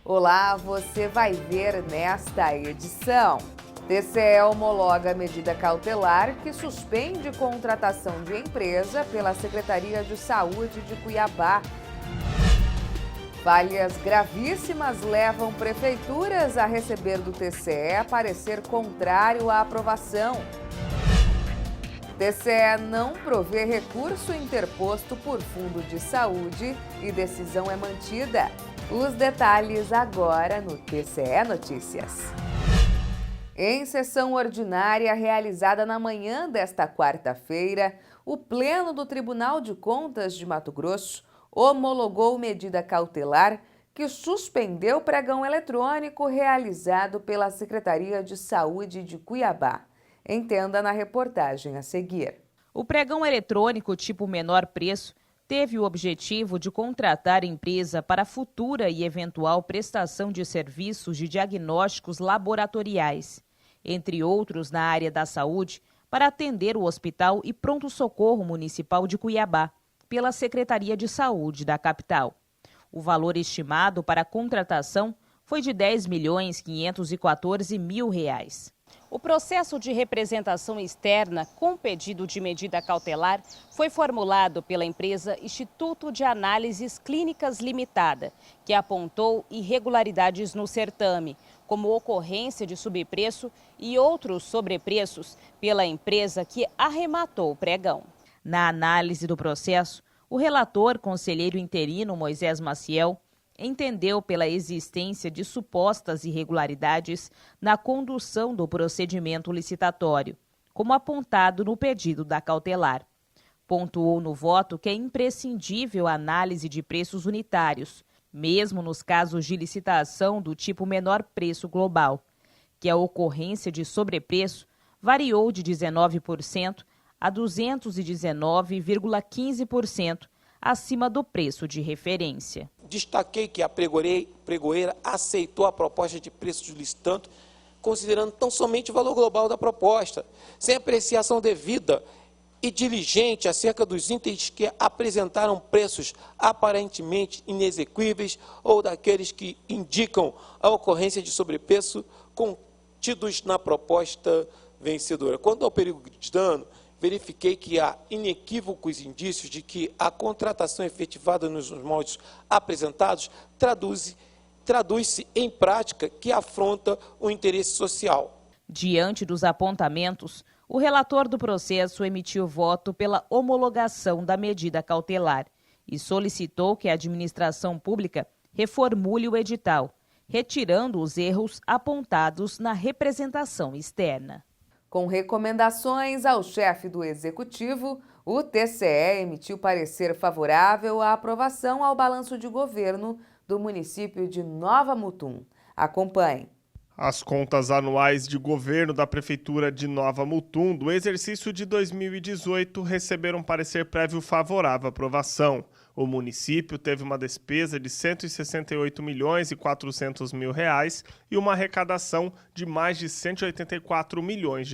Olá, você vai ver nesta edição. TCE homologa medida cautelar que suspende contratação de empresa pela Secretaria de Saúde de Cuiabá. Falhas gravíssimas levam prefeituras a receber do TCE parecer contrário à aprovação. TCE não provê recurso interposto por Fundo de Saúde e decisão é mantida. Os detalhes agora no TCE Notícias. Em sessão ordinária realizada na manhã desta quarta-feira, o Pleno do Tribunal de Contas de Mato Grosso homologou medida cautelar que suspendeu o pregão eletrônico realizado pela Secretaria de Saúde de Cuiabá. Entenda na reportagem a seguir. O pregão eletrônico tipo menor preço teve o objetivo de contratar empresa para futura e eventual prestação de serviços de diagnósticos laboratoriais, entre outros na área da saúde, para atender o Hospital e Pronto-Socorro Municipal de Cuiabá, pela Secretaria de Saúde da capital. O valor estimado para a contratação foi de R$ 10.514.000. O processo de representação externa com pedido de medida cautelar foi formulado pela empresa Instituto de Análises Clínicas Limitada, que apontou irregularidades no certame, como ocorrência de subpreço e outros sobrepreços pela empresa que arrematou o pregão. Na análise do processo, o relator conselheiro interino Moisés Maciel entendeu pela existência de supostas irregularidades na condução do procedimento licitatório, como apontado no pedido da cautelar. Pontuou no voto que é imprescindível a análise de preços unitários, mesmo nos casos de licitação do tipo menor preço global, que a ocorrência de sobrepreço variou de 19% a 219,15% acima do preço de referência. Destaquei que a pregoeira aceitou a proposta de preço do licitante, considerando tão somente o valor global da proposta, sem apreciação devida e diligente acerca dos itens que apresentaram preços aparentemente inexequíveis ou daqueles que indicam a ocorrência de sobrepreço contidos na proposta vencedora. Quanto ao perigo de dano, verifiquei que há inequívocos indícios de que a contratação efetivada nos moldes apresentados traduz-se em prática que afronta o interesse social. Diante dos apontamentos, o relator do processo emitiu voto pela homologação da medida cautelar e solicitou que a administração pública reformule o edital, retirando os erros apontados na representação externa. Com recomendações ao chefe do Executivo, o TCE emitiu parecer favorável à aprovação ao balanço de governo do município de Nova Mutum. Acompanhe. As contas anuais de governo da Prefeitura de Nova Mutum do exercício de 2018 receberam parecer prévio favorável à aprovação. O município teve uma despesa de R$ 168.400.000 e uma arrecadação de mais de R$ 184 milhões,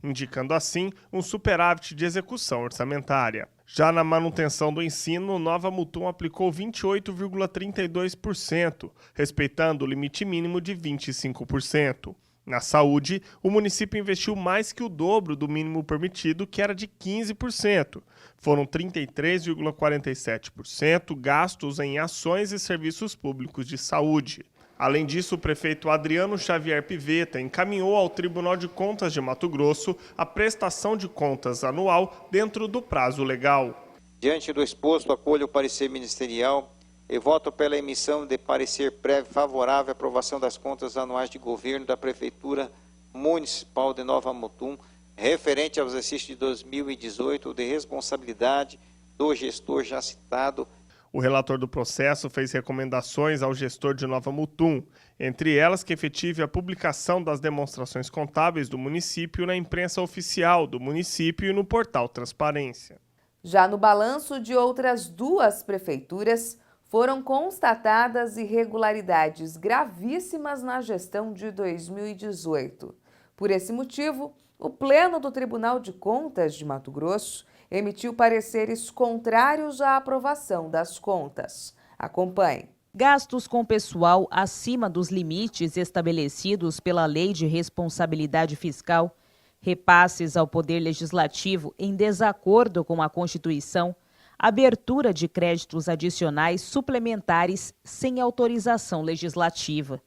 indicando assim um superávit de execução orçamentária. Já na manutenção do ensino, Nova Mutum aplicou 28,32%, respeitando o limite mínimo de 25%. Na saúde, o município investiu mais que o dobro do mínimo permitido, que era de 15%. Foram 33,47% gastos em ações e serviços públicos de saúde. Além disso, o prefeito Adriano Xavier Pivetta encaminhou ao Tribunal de Contas de Mato Grosso a prestação de contas anual dentro do prazo legal. Diante do exposto, acolho o parecer ministerial e voto pela emissão de parecer prévio favorável à aprovação das contas anuais de governo da Prefeitura Municipal de Nova Mutum, referente ao exercício de 2018, de responsabilidade do gestor já citado. O relator do processo fez recomendações ao gestor de Nova Mutum, entre elas que efetive a publicação das demonstrações contábeis do município na imprensa oficial do município e no portal Transparência. Já no balanço de outras duas prefeituras, foram constatadas irregularidades gravíssimas na gestão de 2018. Por esse motivo, o Pleno do Tribunal de Contas de Mato Grosso emitiu pareceres contrários à aprovação das contas. Acompanhe. gastos com pessoal acima dos limites estabelecidos pela Lei de Responsabilidade Fiscal, repasses ao Poder Legislativo em desacordo com a Constituição, abertura de créditos adicionais suplementares sem autorização legislativa.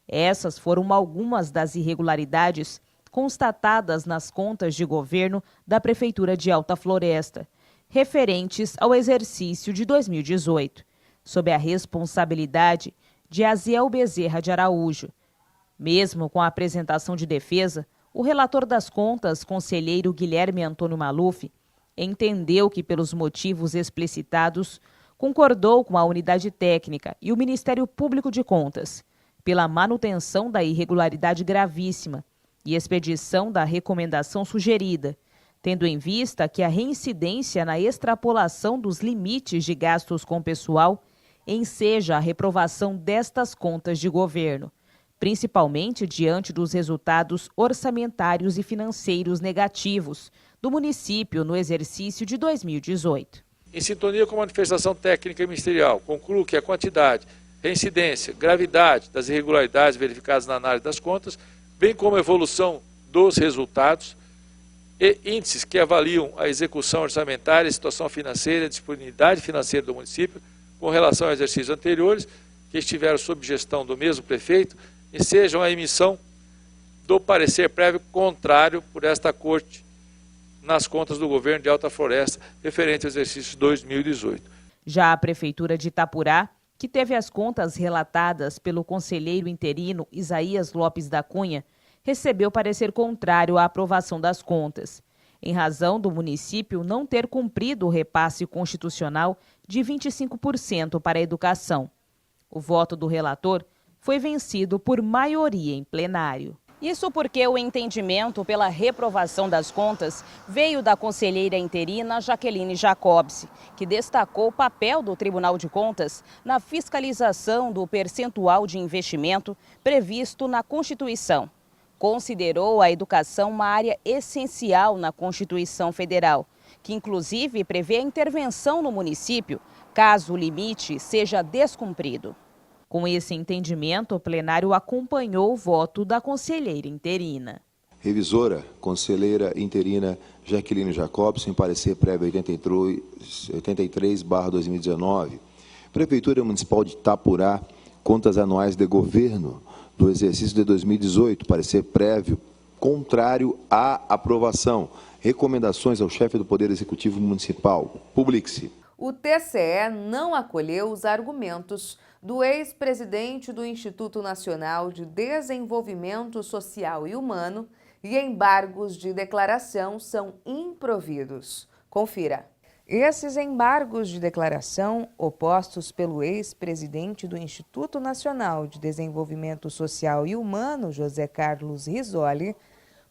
Essas foram algumas das irregularidades constatadas nas contas de governo da Prefeitura de Alta Floresta, referentes ao exercício de 2018, sob a responsabilidade de Aziel Bezerra de Araújo. Mesmo com a apresentação de defesa, o relator das contas, conselheiro Guilherme Antônio Maluf, entendeu que, pelos motivos explicitados, concordou com a unidade técnica e o Ministério Público de Contas pela manutenção da irregularidade gravíssima e expedição da recomendação sugerida, tendo em vista que a reincidência na extrapolação dos limites de gastos com pessoal enseja a reprovação destas contas de governo, principalmente diante dos resultados orçamentários e financeiros negativos do município no exercício de 2018. Em sintonia com a manifestação técnica ministerial, concluo que a quantidade, reincidência, gravidade das irregularidades verificadas na análise das contas, bem como a evolução dos resultados e índices que avaliam a execução orçamentária, a situação financeira, a disponibilidade financeira do município com relação a exercícios anteriores, que estiveram sob gestão do mesmo prefeito, e sejam a emissão do parecer prévio contrário por esta Corte nas contas do governo de Alta Floresta, referente ao exercício 2018. Já a Prefeitura de Itapurá, que teve as contas relatadas pelo conselheiro interino Isaías Lopes da Cunha, recebeu parecer contrário à aprovação das contas, em razão do município não ter cumprido o repasse constitucional de 25% para a educação. O voto do relator foi vencido por maioria em plenário. Isso porque o entendimento pela reprovação das contas veio da conselheira interina Jaqueline Jacobse, que destacou o papel do Tribunal de Contas na fiscalização do percentual de investimento previsto na Constituição. Considerou a educação uma área essencial na Constituição Federal, que inclusive prevê a intervenção no município, caso o limite seja descumprido. Com esse entendimento, o plenário acompanhou o voto da conselheira interina. Revisora, conselheira interina Jaqueline Jacobson, em parecer prévio 83/2019. Prefeitura Municipal de Itapurá, contas anuais de governo do exercício de 2018, parecer prévio contrário à aprovação. Recomendações ao chefe do Poder Executivo Municipal. Publique-se. O TCE não acolheu os argumentos do ex-presidente do Instituto Nacional de Desenvolvimento Social e Humano e embargos de declaração são improvidos. Confira. Esses embargos de declaração, opostos pelo ex-presidente do Instituto Nacional de Desenvolvimento Social e Humano, José Carlos Risoli,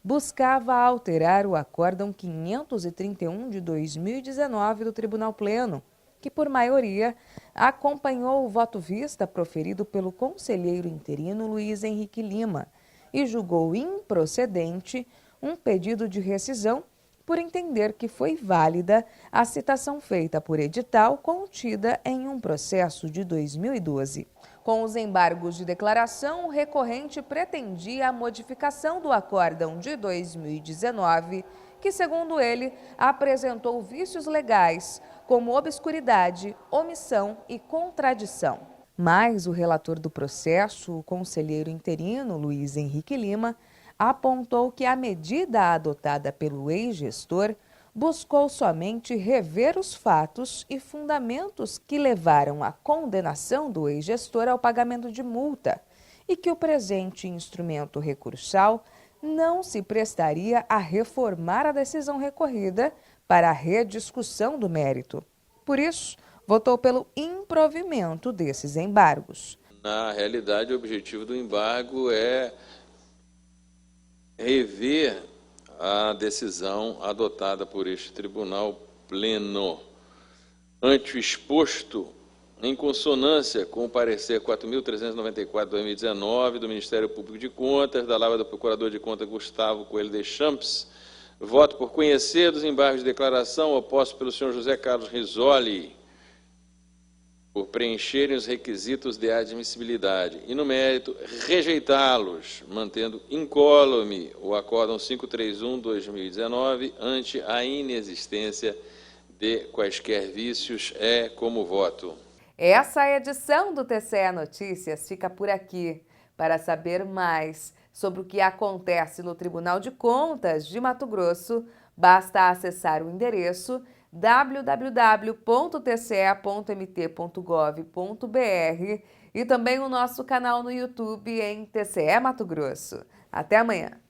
buscava alterar o Acórdão 531 de 2019 do Tribunal Pleno, que por maioria acompanhou o voto vista proferido pelo conselheiro interino Luiz Henrique Lima e julgou improcedente um pedido de rescisão por entender que foi válida a citação feita por edital contida em um processo de 2012. Com os embargos de declaração, o recorrente pretendia a modificação do acórdão de 2019, que, segundo ele, apresentou vícios legais, como obscuridade, omissão e contradição. Mas o relator do processo, o conselheiro interino Luiz Henrique Lima, apontou que a medida adotada pelo ex-gestor buscou somente rever os fatos e fundamentos que levaram à condenação do ex-gestor ao pagamento de multa e que o presente instrumento recursal não se prestaria a reformar a decisão recorrida para a rediscussão do mérito. Por isso, votou pelo improvimento desses embargos. Na realidade, o objetivo do embargo é rever a decisão adotada por este Tribunal Pleno. Ante o exposto, em consonância com o parecer 4.394/2019 do Ministério Público de Contas, da Lava do Procurador de Contas Gustavo Coelho de Champs, voto por conhecer dos embargos de declaração opostos pelo senhor José Carlos Risoli, por preencherem os requisitos de admissibilidade e, no mérito, rejeitá-los, mantendo incólume o Acórdão 531/2019 ante a inexistência de quaisquer vícios. É como voto. Essa edição do TCE Notícias fica por aqui. Para saber mais sobre o que acontece no Tribunal de Contas de Mato Grosso, basta acessar o endereço www.tce.mt.gov.br e também o nosso canal no YouTube em TCE Mato Grosso. Até amanhã!